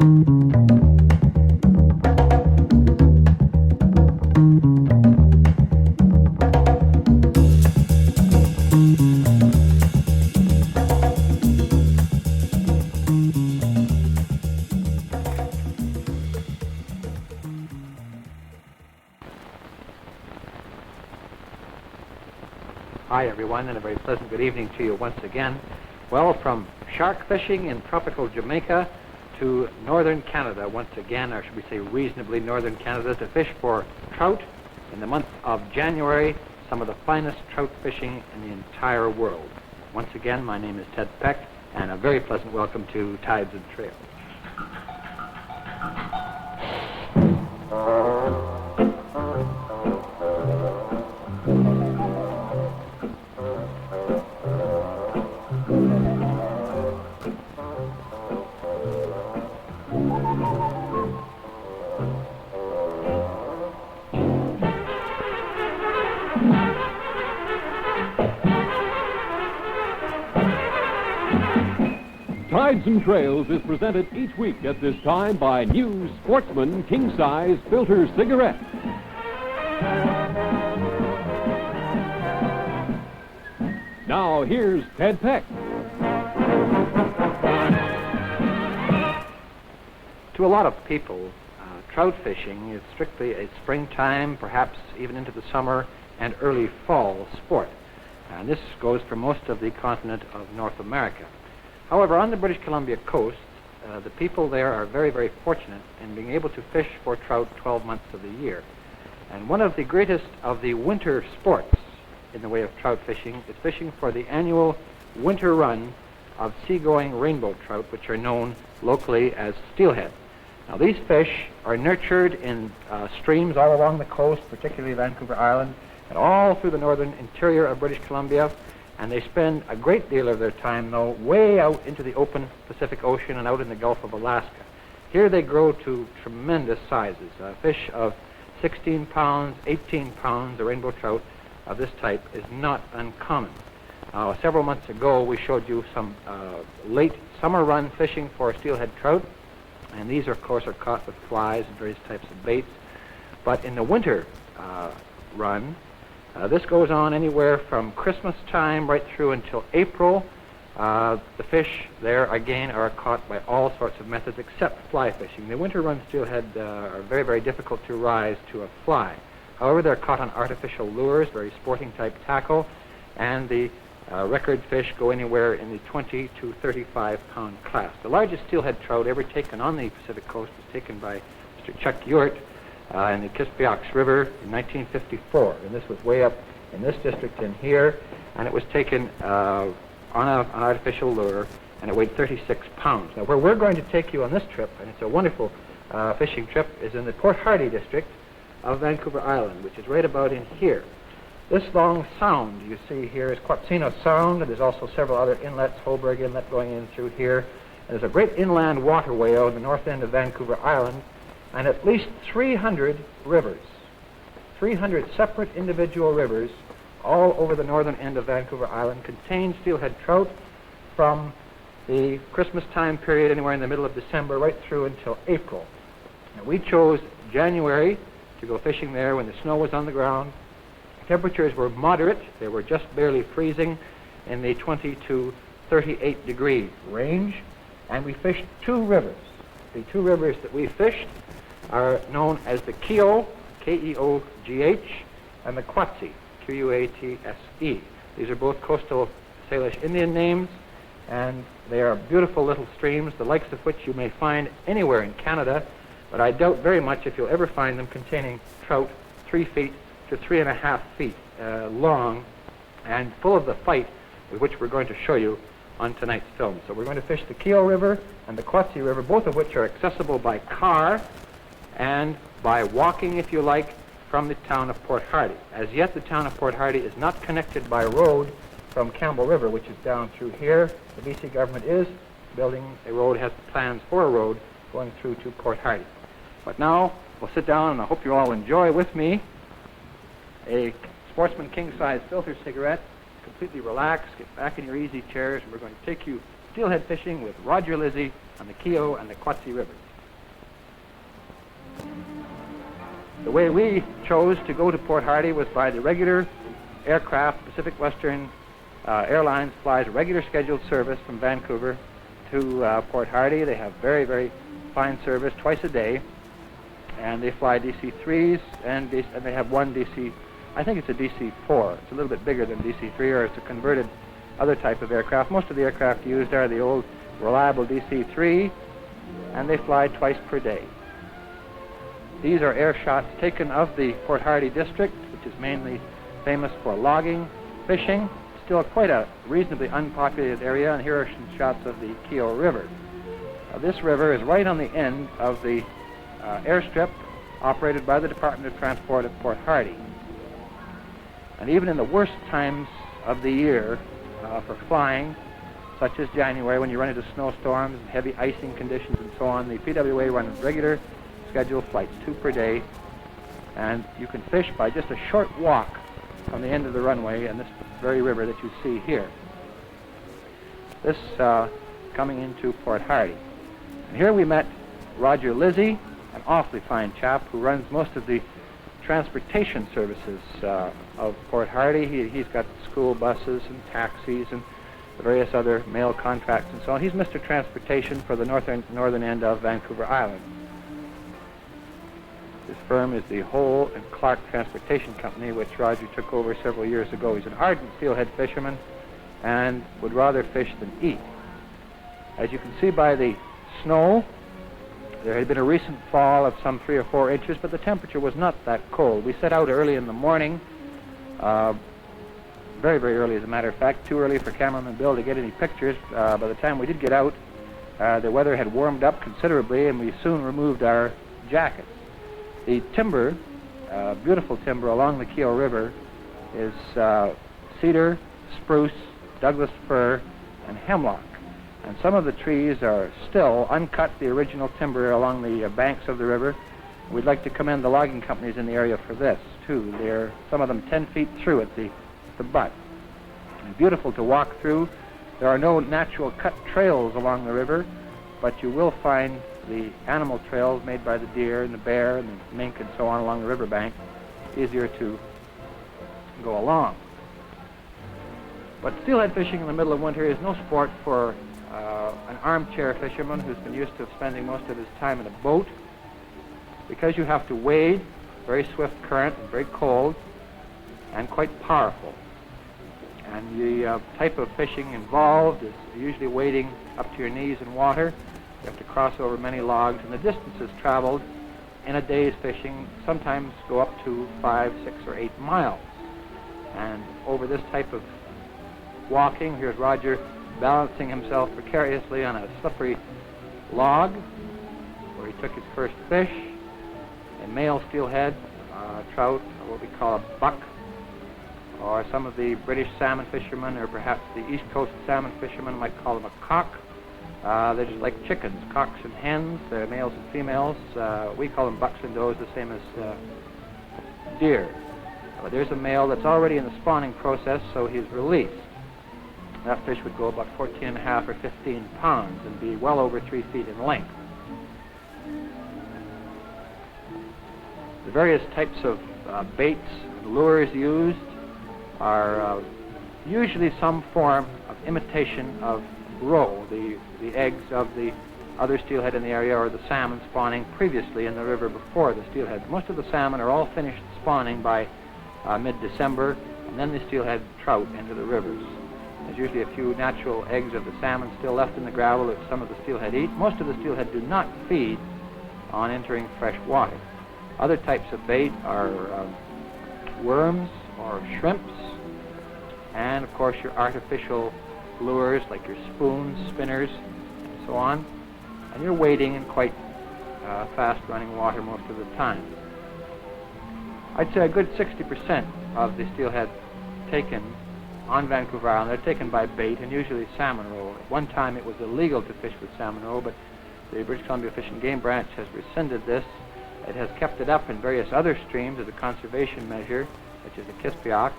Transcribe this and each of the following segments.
Hi everyone, and a very pleasant good evening to you once again. Well, from shark fishing in tropical Jamaica to northern Canada once again, or should we say reasonably northern Canada, to fish for trout in the month of January, some of the finest trout fishing in the entire world. Once again, my name is Ted Peck, and a very pleasant welcome to Tides and Trails. Tides and Trails is presented each week at this time by new Sportsman King Size Filter Cigarette. Now here's Ted Peck. To a lot of people, trout fishing is strictly a springtime, perhaps even into the summer and early fall sport. And this goes for most of the continent of North America. However, on the British Columbia coast, the people there are very, very fortunate in being able to fish for trout 12 months of the year. And one of the greatest of the winter sports in the way of trout fishing is fishing for the annual winter run of seagoing rainbow trout, which are known locally as steelhead. Now, these fish are nurtured in streams all along the coast, particularly Vancouver Island, and all through the northern interior of British Columbia. And they spend a great deal of their time, though, way out into the open Pacific Ocean and out in the Gulf of Alaska. Here they grow to tremendous sizes. Fish of 16 pounds, 18 pounds, the rainbow trout of this type is not uncommon. Several months ago, we showed you some late summer run fishing for steelhead trout. And these, of course, are caught with flies and various types of baits. But in the winter run, this goes on anywhere from Christmas time right through until April. The fish there, again, are caught by all sorts of methods except fly fishing. The winter run steelhead are very, very difficult to rise to a fly. However, they're caught on artificial lures, very sporting type tackle, and the record fish go anywhere in the 20 to 35 pound class. The largest steelhead trout ever taken on the Pacific coast was taken by Mr. Giyuxw in the Quatse River in 1954, and this was way up in this district in here, and it was taken on an artificial lure, and it weighed 36 pounds. Now, where we're going to take you on this trip, and it's a wonderful fishing trip, is in the Port Hardy district of Vancouver Island, which is right about in here. This long sound you see here is Quatse Sound, and there's also several other inlets, Hoburg Inlet going in through here. And there's a great inland waterway on the north end of Vancouver Island, and at least 300 rivers, 300 separate individual rivers all over the northern end of Vancouver Island contain steelhead trout from the Christmas time period, anywhere in the middle of December, right through until April. Now, we chose January to go fishing there when the snow was on the ground. Temperatures were moderate. They were just barely freezing in the 20 to 38 degree range, and we fished two rivers. The two rivers that we fished are known as the Keogh, Keogh, and the Quatse, Quatse. These are both coastal Salish Indian names, and they are beautiful little streams, the likes of which you may find anywhere in Canada, but I doubt very much if you'll ever find them containing trout 3 feet to 3.5 feet long, and full of the fight with which we're going to show you on tonight's film. So we're going to fish the Keogh River and the Quatse River, both of which are accessible by car and by walking, if you like, from the town of Port Hardy. As yet, the town of Port Hardy is not connected by road from Campbell River, which is down through here. The BC government is building a road, has plans for a road going through to Port Hardy. But now, we'll sit down, and I hope you all enjoy with me a Sportsman King-size filter cigarette, completely relaxed, get back in your easy chairs, and we're going to take you steelhead fishing with Roger Lizzie on the Keogh and the Quatse Rivers. The way we chose to go to Port Hardy was by the regular aircraft. Pacific Western Airlines flies a regular scheduled service from Vancouver to Port Hardy. They have very, very fine service twice a day, and they fly DC-3s, and they have one DC, I think it's a DC-4. It's a little bit bigger than DC-3, or it's a converted other type of aircraft. Most of the aircraft used are the old reliable DC-3, and they fly twice per day. These are air shots taken of the Port Hardy district, which is mainly famous for logging, fishing, still quite a reasonably unpopulated area, and here are some shots of the Keogh River. This river is right on the end of the airstrip operated by the Department of Transport at Port Hardy. And even in the worst times of the year for flying, such as January, when you run into snowstorms and heavy icing conditions and so on, the PWA runs regular scheduled flights, 2 per day, and you can fish by just a short walk from the end of the runway and this very river that you see here. This coming into Port Hardy. And here we met Roger Lizzie, an awfully fine chap who runs most of the transportation services of Port Hardy. He's got school buses and taxis and the various other mail contracts and so on. He's Mr. Transportation for the northern end of Vancouver Island. His firm is the Hole and Clark Transportation Company, which Roger took over several years ago. He's an ardent steelhead fisherman and would rather fish than eat. As you can see by the snow, there had been a recent fall of some 3 or 4 inches, but the temperature was not that cold. We set out early in the morning, very, very early as a matter of fact, too early for cameraman Bill to get any pictures. By the time we did get out, the weather had warmed up considerably, and we soon removed our jackets. The timber, beautiful timber along the Keogh River, is cedar, spruce, Douglas fir, and hemlock. And some of the trees are still uncut, the original timber along the banks of the river. We'd like to commend the logging companies in the area for this, too. They're, some of them 10 feet through at the butt. And beautiful to walk through. There are no natural cut trails along the river, but you will find the animal trails made by the deer and the bear and the mink and so on along the riverbank easier to go along. But steelhead fishing in the middle of winter is no sport for an armchair fisherman who's been used to spending most of his time in a boat, because you have to wade, very swift current and very cold and quite powerful. And the type of fishing involved is usually wading up to your knees in water. You have to cross over many logs, and the distances traveled in a day's fishing sometimes go up to 5, 6, or 8 miles. And over this type of walking, here's Roger balancing himself precariously on a slippery log where he took his first fish, a male steelhead, trout, or what we call a buck, or some of the British salmon fishermen, or perhaps the East Coast salmon fishermen might call them a cock. They're just like chickens, cocks and hens. They're males and females. We call them bucks and does, the same as deer. There's a male that's already in the spawning process, so he's released. That fish would go about 14.5 or 15 pounds and be well over 3 feet in length. The various types of baits and lures used are usually some form of imitation of roe, the eggs of the other steelhead in the area, or the salmon spawning previously in the river before the steelhead. Most of the salmon are all finished spawning by mid-December, and then the steelhead trout into the rivers. There's usually a few natural eggs of the salmon still left in the gravel that some of the steelhead eat. Most of the steelhead do not feed on entering fresh water. Other types of bait are worms or shrimps, and of course your artificial lures like your spoons, spinners, and so on. And you're wading in quite fast running water most of the time. I'd say a good 60% of the steelhead taken on Vancouver Island, they're taken by bait, and usually salmon roe. At one time it was illegal to fish with salmon roe, but the British Columbia Fish and Game Branch has rescinded this. It has kept it up in various other streams as a conservation measure, such as the Kispiox.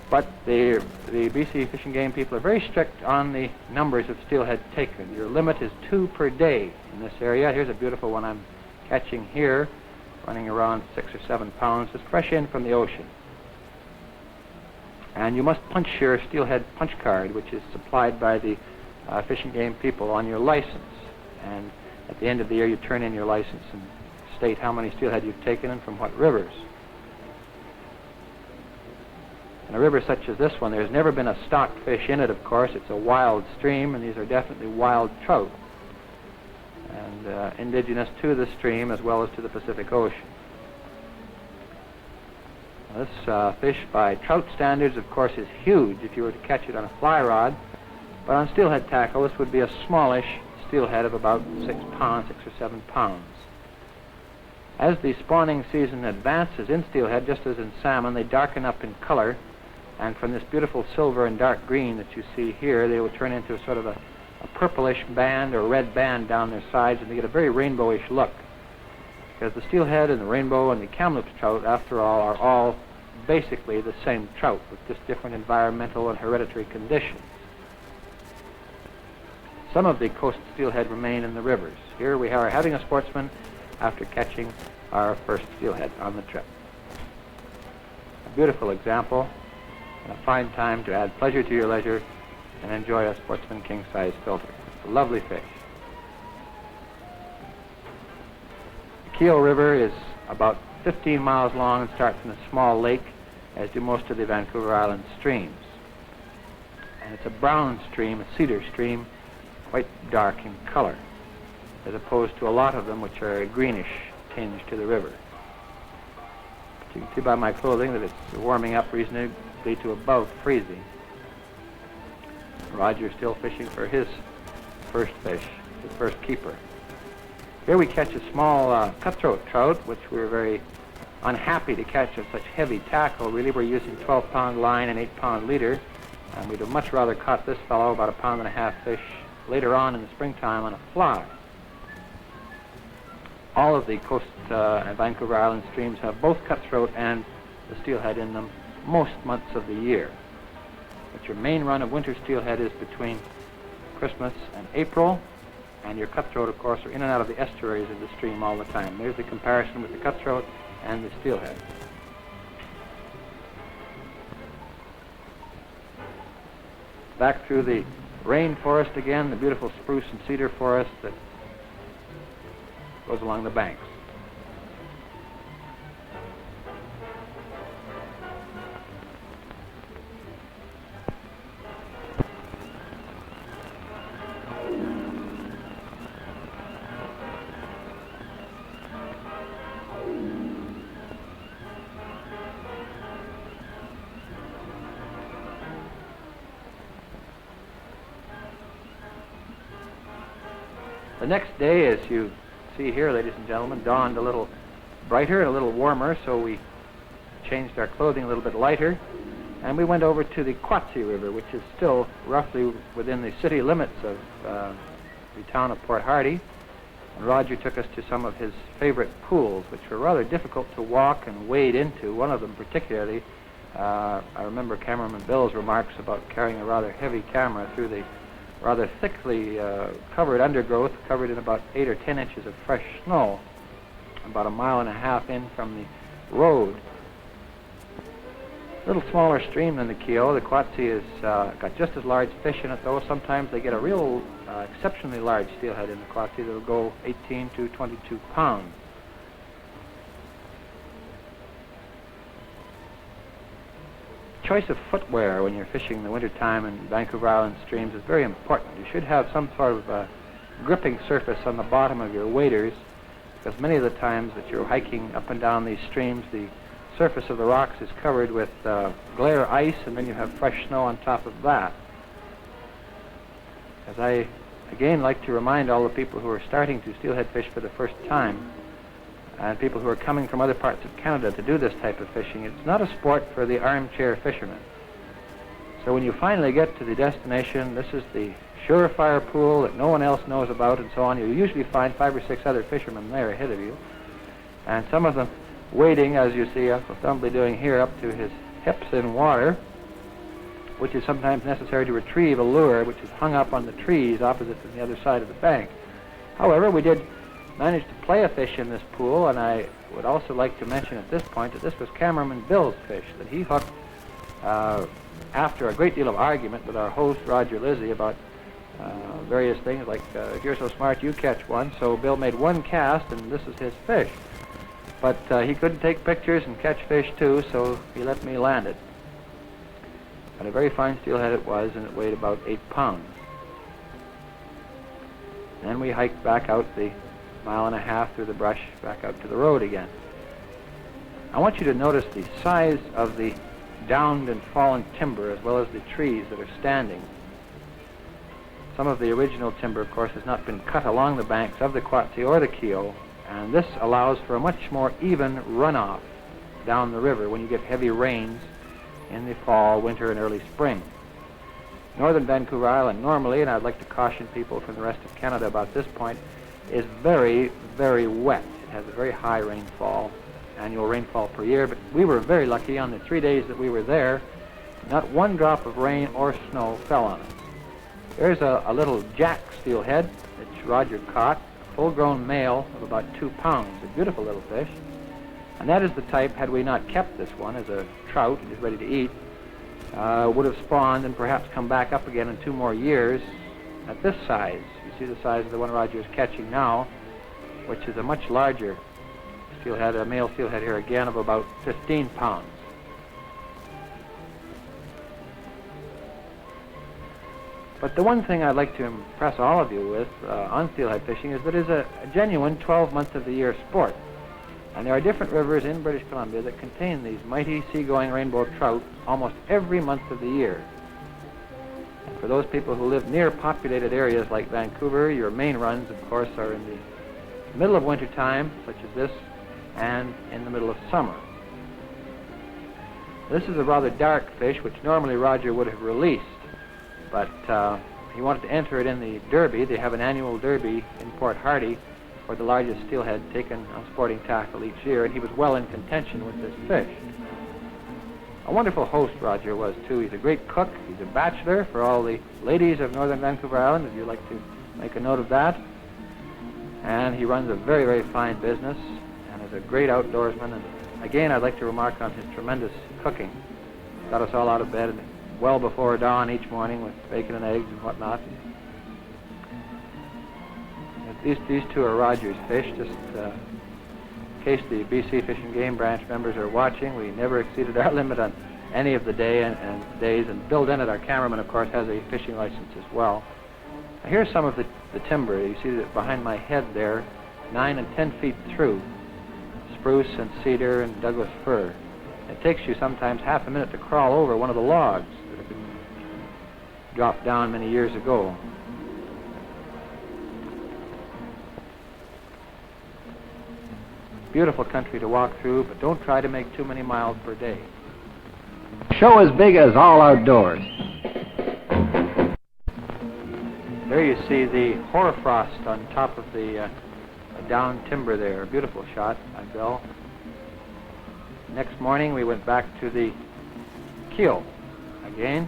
But the BC Fish and Game people are very strict on the numbers of steelhead taken. Your limit is 2 per day in this area. Here's a beautiful one I'm catching here. running around 6 or 7 pounds, just fresh in from the ocean. And you must punch your steelhead punch card, which is supplied by the Fish and Game people, on your license. And at the end of the year, you turn in your license and state how many steelhead you've taken and from what rivers. In a river such as this one, there's never been a stock fish in it, of course. It's a wild stream, and these are definitely wild trout, and indigenous to the stream as well as to the Pacific Ocean. Now, this fish, by trout standards, of course, is huge if you were to catch it on a fly rod, but on steelhead tackle, this would be a smallish steelhead of about 6 pounds, 6 or 7 pounds. As the spawning season advances in steelhead, just as in salmon, they darken up in color, and from this beautiful silver and dark green that you see here, they will turn into a sort of a purplish band or red band down their sides, and they get a very rainbowish look. Because the steelhead and the rainbow and the Kamloops trout, after all, are all basically the same trout with just different environmental and hereditary conditions. Some of the coast steelhead remain in the rivers. Here we are having a sportsman after catching our first steelhead on the trip. A beautiful example and a fine time to add pleasure to your leisure and enjoy a Sportsman king-size filter. It's a lovely fish. The Keogh River is about 15 miles long and starts in a small lake, as do most of the Vancouver Island streams. And it's a brown stream, a cedar stream, quite dark in color, as opposed to a lot of them which are a greenish tinge to the river. But you can see by my clothing that it's warming up reasonably to above freezing. Roger's still fishing for his first fish, his first keeper. Here we catch a small cutthroat trout, which we're very unhappy to catch on such heavy tackle. Really, we're using 12-pound line and 8-pound leader, and we'd have much rather caught this fellow, about 1.5 pound fish, later on in the springtime on a fly. All of the coast and Vancouver Island streams have both cutthroat and the steelhead in them most months of the year. But your main run of winter steelhead is between Christmas and April, and your cutthroat, of course, are in and out of the estuaries of the stream all the time. There's the comparison with the cutthroat and the steelhead. Back through the rainforest again, the beautiful spruce and cedar forest that goes along the banks. The next day, as you see here, ladies and gentlemen, dawned a little brighter and a little warmer, so we changed our clothing a little bit lighter, and we went over to the Quatse River, which is still roughly within the city limits of the town of Port Hardy. And Roger took us to some of his favorite pools, which were rather difficult to walk and wade into. One of them particularly, I remember cameraman Bill's remarks about carrying a rather heavy camera through the rather thickly covered undergrowth, covered in about 8 or 10 inches of fresh snow, about 1.5 miles in from the road. A little smaller stream than the Keogh. The Quatse has got just as large fish in it, though. Sometimes they get a real exceptionally large steelhead in the Quatse that will go 18 to 22 pounds. Choice of footwear when you're fishing in the wintertime in Vancouver Island streams is very important. You should have some sort of gripping surface on the bottom of your waders, because many of the times that you're hiking up and down these streams, the surface of the rocks is covered with glare ice, and then you have fresh snow on top of that. As I again like to remind all the people who are starting to steelhead fish for the first time, and people who are coming from other parts of Canada to do this type of fishing, it's not a sport for the armchair fisherman. So when you finally get to the destination, this is the surefire pool that no one else knows about and so on. You usually find 5 or 6 other fishermen there ahead of you, and some of them wading, as you see Uncle Thumbly doing here, up to his hips in water, which is sometimes necessary to retrieve a lure which is hung up on the trees opposite to the other side of the bank. However, we did manage to play a fish in this pool, and I would also like to mention at this point that this was Cameraman Bill's fish that he hooked after a great deal of argument with our host, Roger Lizzie, about various things like, if you're so smart, you catch one. So Bill made one cast, and this is his fish. But he couldn't take pictures and catch fish, too, so he let me land it. But a very fine steelhead it was, and it weighed about 8 pounds. Then we hiked back out the 1.5 miles through the brush, back out to the road again. I want you to notice the size of the downed and fallen timber, as well as the trees that are standing. Some of the original timber, of course, has not been cut along the banks of the Quatse or the Keogh, and this allows for a much more even runoff down the river when you get heavy rains in the fall, winter, and early spring. Northern Vancouver Island normally, and I'd like to caution people from the rest of Canada about this point, is very, very wet. It has a very high rainfall, annual rainfall per year, but we were very lucky on the 3 days that we were there. Not one drop of rain or snow fell on us. There's a little jack steelhead that Roger caught, a full-grown male of about 2 pounds, a beautiful little fish. And that is the type, had we not kept this one as a trout and is ready to eat, would have spawned and perhaps come back up again in 2 more years at this size. You see the size of the one Roger is catching now, which is a much larger steelhead, a male steelhead here again of about 15 pounds. But the one thing I'd like to impress all of you with on steelhead fishing is that it is a genuine 12-month-of-the-year sport. And there are different rivers in British Columbia that contain these mighty seagoing rainbow trout almost every month of the year. And for those people who live near populated areas like Vancouver, your main runs, of course, are in the middle of winter time, such as this, and in the middle of summer. This is a rather dark fish, which normally Roger would have released, but he wanted to enter it in the Derby. They have an annual Derby in Port Hardy for the largest steelhead taken on sporting tackle each year, and he was well in contention with this fish. A wonderful host Roger was, too. He's a great cook. He's a bachelor for all the ladies of Northern Vancouver Island, if you'd like to make a note of that. And he runs a very, very fine business and is a great outdoorsman. And again, I'd like to remark on his tremendous cooking. Got us all out of bed well before dawn each morning with bacon and eggs and whatnot. These two are Roger's fish, just in case the BC Fish and Game Branch members are watching. We never exceeded our limit on any of the days, and Bill Dennett, our cameraman, of course, has a fishing license as well. Now, here's some of the timber. You see that behind my head there, 9 and 10 feet through, spruce and cedar and Douglas fir. It takes you sometimes half a minute to crawl over one of the logs that have been dropped down many years ago. Beautiful country to walk through, but don't try to make too many miles per day. Show as big as all outdoors. There you see the hoarfrost on top of the down timber there. A beautiful shot by Bill. Next morning we went back to the Keogh again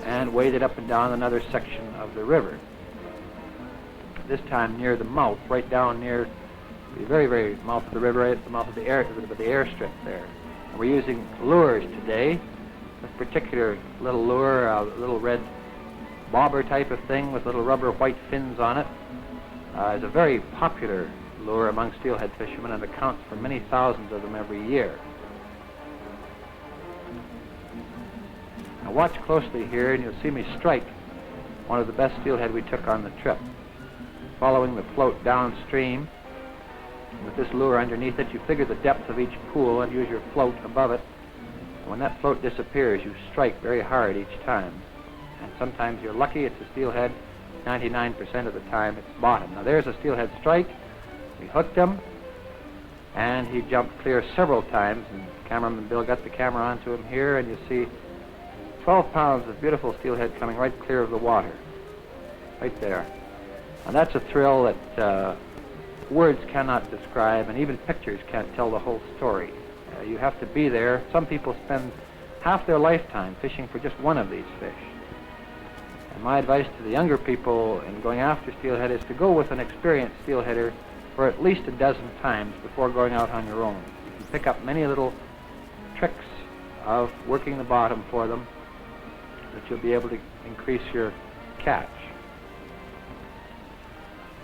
and waded up and down another section of the river. This time near the mouth, right down near the very, very mouth of the river, right at the mouth of the airstrip there. And we're using lures today. This particular little lure, a little red bobber type of thing with little rubber white fins on it, is a very popular lure among steelhead fishermen and accounts for many thousands of them every year. Now watch closely here and you'll see me strike one of the best steelhead we took on the trip. Following the float downstream with this lure underneath it, you figure the depth of each pool and use your float above it. And when that float disappears, you strike very hard each time. And sometimes you're lucky, it's a steelhead. 99% of the time it's bottom. Now there's a steelhead strike. We hooked him, and he jumped clear several times, and cameraman Bill got the camera onto him here, and you see 12 pounds of beautiful steelhead coming right clear of the water. Right there. And that's a thrill that words cannot describe, and even pictures can't tell the whole story. You have to be there. Some people spend half their lifetime fishing for just one of these fish. And my advice to the younger people in going after steelhead is to go with an experienced steelheader for at least a dozen times before going out on your own. You can pick up many little tricks of working the bottom for them that you'll be able to increase your catch.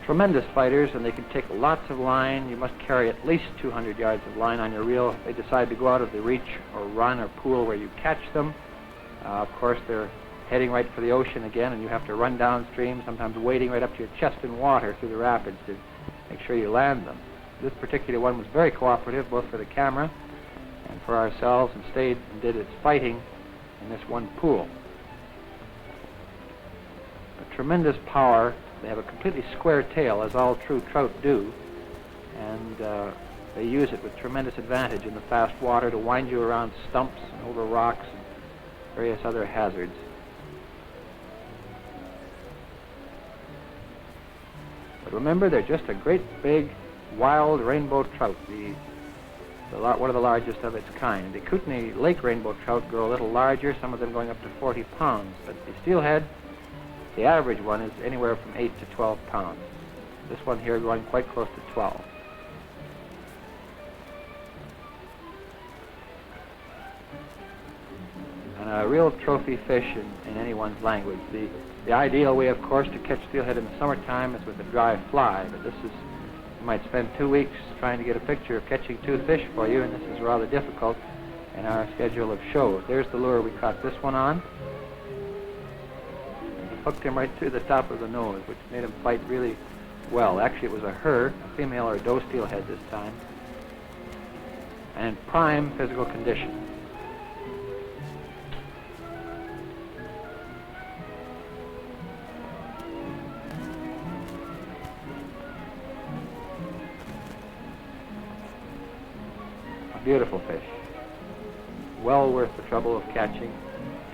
Tremendous fighters, and they can take lots of line. You must carry at least 200 yards of line on your reel. If they decide to go out of the reach or run or pool where you catch them, of course they're heading right for the ocean again, and you have to run downstream, sometimes wading right up to your chest in water through the rapids to make sure you land them. This particular one was very cooperative, both for the camera and for ourselves, and stayed and did its fighting in this one pool. A tremendous power. They have a completely square tail, as all true trout do, and they use it with tremendous advantage in the fast water to wind you around stumps and over rocks and various other hazards. But remember, they're just a great big wild rainbow trout, one of the largest of its kind. The Kootenai Lake rainbow trout grow a little larger, some of them going up to 40 pounds, but the steelhead, the average one, is anywhere from 8 to 12 pounds. This one here going quite close to 12. And a real trophy fish in anyone's language. The ideal way, of course, to catch steelhead in the summertime is with a dry fly, but this is, you might spend 2 weeks trying to get a picture of catching 2 fish for you, and this is rather difficult in our schedule of shows. There's the lure we caught this one on. Hooked him right through the top of the nose, which made him fight really well. Actually, it was a female or a doe steelhead this time, and in prime physical condition. A beautiful fish. Well worth the trouble of catching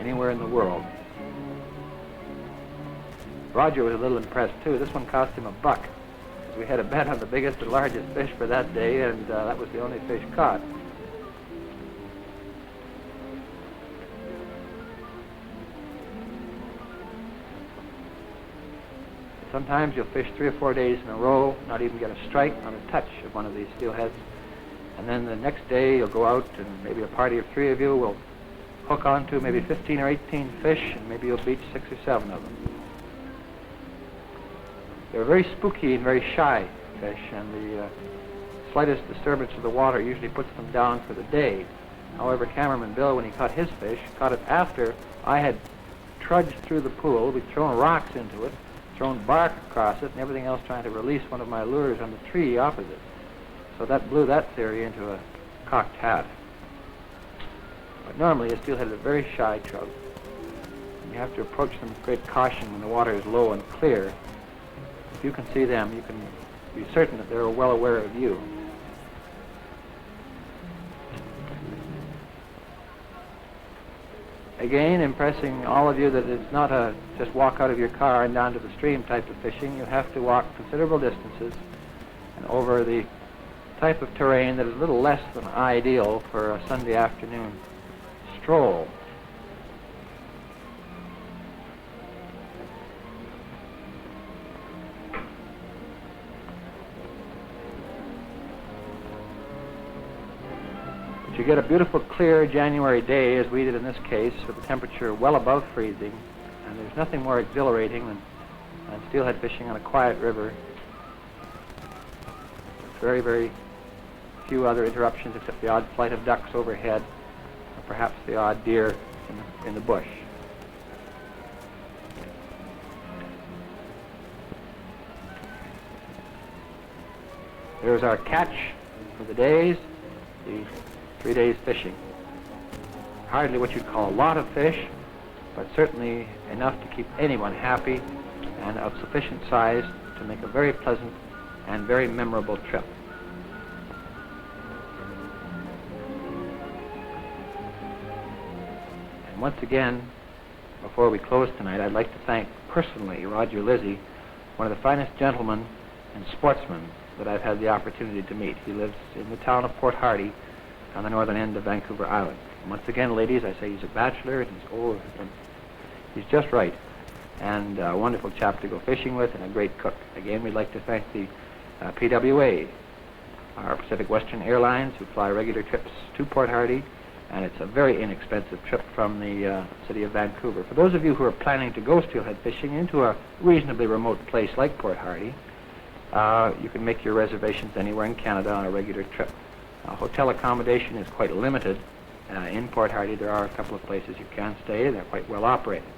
anywhere in the world. Roger was a little impressed, too. This one cost him $1. We had a bet on the biggest and largest fish for that day, and that was the only fish caught. Sometimes you'll fish 3 or 4 days in a row, not even get a strike on a touch of one of these steelheads. And then the next day you'll go out and maybe a party of 3 of you will hook onto maybe 15 or 18 fish, and maybe you'll beach 6 or 7 of them. They're very spooky and very shy fish, and the slightest disturbance of the water usually puts them down for the day. However, cameraman Bill, when he caught his fish, caught it after I had trudged through the pool. We'd thrown rocks into it, thrown bark across it, and everything else trying to release one of my lures on the tree opposite. So that blew that theory into a cocked hat. But normally a steelhead is a very shy trout. And you have to approach them with great caution when the water is low and clear. If you can see them, you can be certain that they're well aware of you. Again, impressing all of you that it's not a just walk out of your car and down to the stream type of fishing. You have to walk considerable distances and over the type of terrain that is a little less than ideal for a Sunday afternoon stroll. You get a beautiful, clear January day, as we did in this case, with the temperature well above freezing, and there's nothing more exhilarating than steelhead fishing on a quiet river. Very, very few other interruptions except the odd flight of ducks overhead, or perhaps the odd deer in the bush. There's our catch for the days. The 3 days fishing. Hardly what you'd call a lot of fish, but certainly enough to keep anyone happy and of sufficient size to make a very pleasant and very memorable trip. And once again, before we close tonight, I'd like to thank personally Roger Lizzie, one of the finest gentlemen and sportsmen that I've had the opportunity to meet. He lives in the town of Port Hardy, on the northern end of Vancouver Island. And once again, ladies, I say he's a bachelor, and he's just right, and a wonderful chap to go fishing with, and a great cook. Again, we'd like to thank the PWA, our Pacific Western Airlines, who fly regular trips to Port Hardy, and it's a very inexpensive trip from the city of Vancouver. For those of you who are planning to go steelhead fishing into a reasonably remote place like Port Hardy, you can make your reservations anywhere in Canada on a regular trip. Hotel accommodation is quite limited in Port Hardy. There are a couple of places you can stay. They're quite well operated.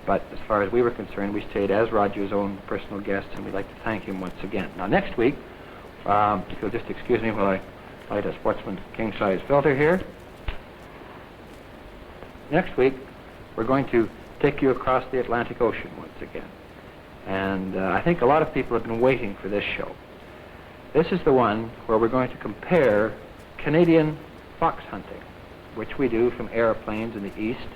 But as far as we were concerned, we stayed as Roger's own personal guests, and we'd like to thank him once again. Now, next week, if you'll just excuse me while I light a Sportsman king-size filter here. Next week, we're going to take you across the Atlantic Ocean once again. And I think a lot of people have been waiting for this show. This is the one where we're going to compare Canadian fox hunting, which we do from airplanes in the east.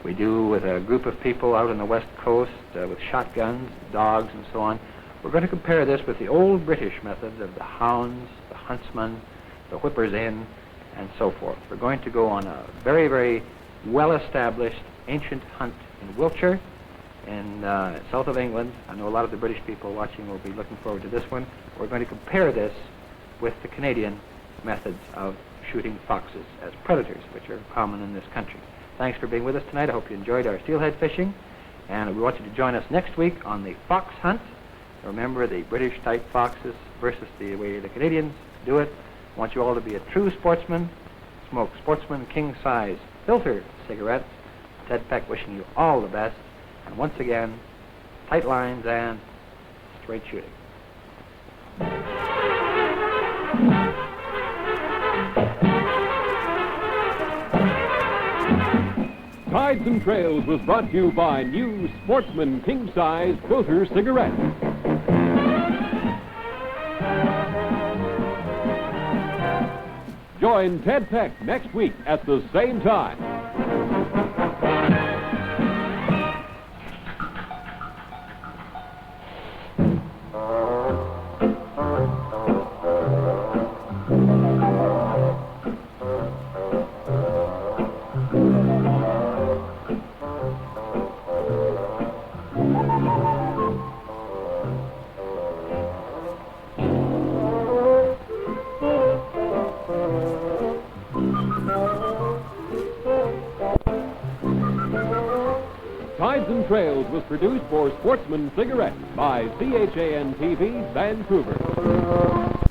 We do with a group of people out on the west coast with shotguns, dogs, and so on. We're going to compare this with the old British methods of the hounds, the huntsman, the whippers in, and so forth. We're going to go on a very, very well-established ancient hunt in Wiltshire in south of England. I know a lot of the British people watching will be looking forward to this one. We're going to compare this with the Canadian methods of shooting foxes as predators, which are common in this country. Thanks for being with us tonight. I hope you enjoyed our steelhead fishing, and we want you to join us next week on the fox hunt. Remember, the British-type foxes versus the way the Canadians do it. I want you all to be a true sportsman, smoke Sportsman king-size filter cigarettes. Ted Peck wishing you all the best, and once again, tight lines and straight shooting. Tides and Trails was brought to you by new Sportsman king-size filter cigarettes. Join Ted Peck next week at the same time. Tides and Trails was produced for Sportsman Cigarettes by CHAN-TV, Vancouver.